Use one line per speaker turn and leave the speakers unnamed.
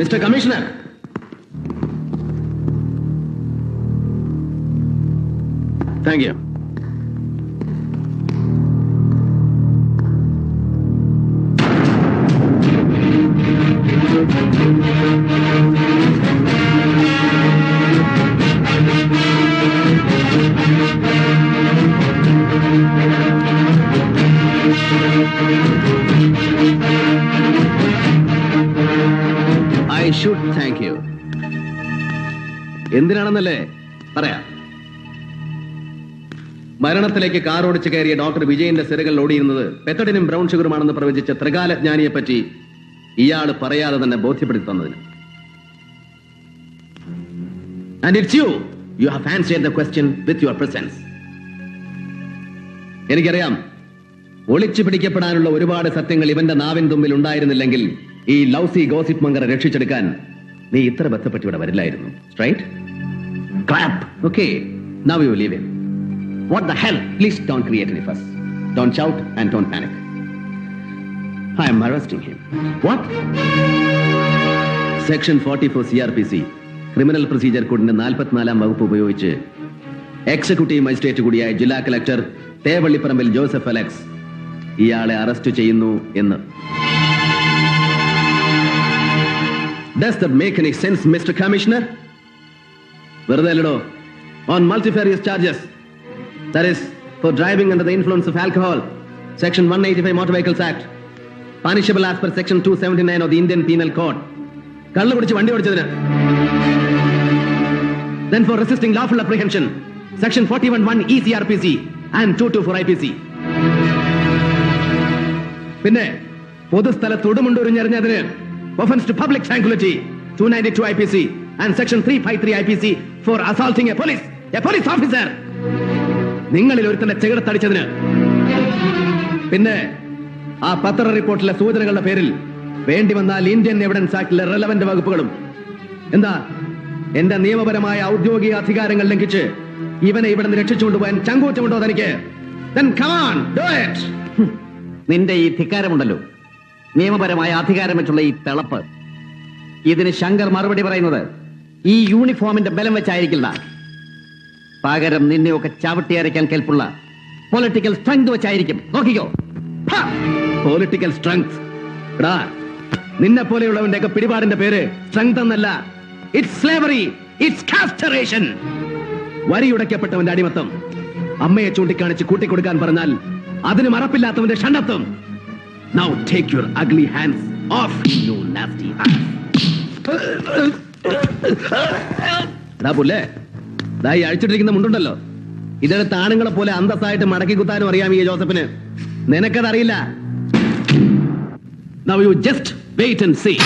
Mr. Commissioner. Thank you. I should thank you. എന്തിനാണെന്നല്ലേ പറയാം. മരണത്തിലേക്ക് car ഓടിച്ചു കയറിയ ഡോക്ടർ വിജയന്റെ സിരകൾ ഓടിയിരുന്നത് പെത്തഡിനും ബ്രൗൺ ഷുഗറുമാണെന്ന് പ്രവചിച്ച ത്രികാലജ്ഞാനിയെ പറ്റി ഇയാൾ പറയാതെ തന്നെ ബോധ്യപ്പെടുത്തി തന്നതിന്. And it's you. You have answered the question with your presence. എനിക്കറിയാം, ഒളിച്ചു പിടിക്കപ്പെടാനുള്ള ഒരുപാട് സത്യങ്ങൾ ഇവന്റെ നാവിൻ തുമ്പിൽ ഉണ്ടായിരുന്നില്ലെങ്കിൽ ഈ ലൗസി ഗോസിപ്പ് മംഗറെ രക്ഷിച്ചെടുക്കാൻ നീ ഇത്ര ബന്ധപ്പെട്ട് ഇവിടെ വരില്ലായിരുന്നു. Right? Clap. Okay. Now you leave him. What the hell? Please don't create any fuss. Don't shout and don't panic. I am arresting him. What? Section 44 CRPC criminal procedure കോഡിന്റെ 44-ാം വകുപ്പ് ഉപയോഗിച്ച് executive magistrate കൂടിയായ ജില്ലാ collector തേവള്ളിപ്പറമ്പിൽ Joseph Alex ഇയാളെ arrest ചെയ്യുന്നു എന്ന്. Does that make any sense, Mr. Commissioner? വെറുതെ അല്ലടോ. On multifarious charges. That is, for driving under the influence of alcohol, Section 185 Motor Vehicles Act, punishable as per Section 279 of the Indian Penal Code. കള്ളു കുടിച്ച് വണ്ടി ഓടിച്ചതിന്. Then for resisting lawful apprehension, Section 41(1) ECRPC and 224 IPC. പിന്നെ പൊതുസ്ഥലത്ത് ഉടുമുണ്ടൊരിഞ്ഞെറിഞ്ഞതിന് offense to public tranquility, 292 IPC and Section 353 IPC for assaulting a police officer. നിങ്ങളിൽ ഒരുത്തന്റെ ചെകിടത്തടിച്ചതിന്. പിന്നെ ആ പത്ര റിപ്പോർട്ടിലെ സൂചനകളുടെ പേരിൽ വേണ്ടി വന്നാൽ ഇന്ത്യൻ എവിഡൻസ് ആക്ടിലെ റെലവന്റ് വകുപ്പുകളും. എന്താ, എന്റെ നിയമപരമായ ഔദ്യോഗിക അധികാരങ്ങൾ ലംഘിച്ച് ഇവനെ ഇവിടെ നിന്ന് രക്ഷിച്ചുകൊണ്ടുപോകാൻ ചങ്കൂറ്റമുണ്ടോ തനിക്ക്? Then come on, do it.
നിന്റെ ഈ ധിക്കാരമുണ്ടല്ലോ, നിയമപരമായ അധികാരം വെച്ചുള്ള ഈ തിളപ്പ്, ഇതിന് ശങ്കർ മറുപടി പറയുന്നത് ഈ യൂണിഫോമിന്റെ ബലം വെച്ചായിരിക്കില്ല. പകരം നിന്നെയൊക്കെ ചവിട്ടി അരയ്ക്കാൻ കെൽപ്പുള്ള പൊളിറ്റിക്കൽ സ്ട്രെങ്ത് വെച്ചായിരിക്കും. നോക്കിക്കോ.
Political strength? നിന്നെ പോലെയുള്ളവന്റെ ഒക്കെ പിടിപാടിന്റെ പേര് സ്ട്രെങ്ത് എന്നല്ല. It's slavery, it's castration. വരിയുടയ്ക്കപ്പെട്ടവന്റെ അടിമത്തം. അമ്മയെ ചൂണ്ടിക്കാണിച്ച് കൂട്ടിക്കൊടുക്കാൻ പറഞ്ഞാൽ അതിന് മറപ്പില്ലാത്തവന്റെ ഷണ്ടത്വം. Now take your ugly hands off, you nasty ass. പുല്ലേ, ദായി അഴിച്ചിട്ടിരിക്കുന്ന മുണ്ടുണ്ടല്ലോ, ഇതെടുത്ത് ആണുങ്ങളെ പോലെ അന്തസ്സായിട്ട് മടക്കി കുത്താനും അറിയാം ഈ ജോസഫിന്. നിനക്കതറിയില്ല. Now you just wait and see.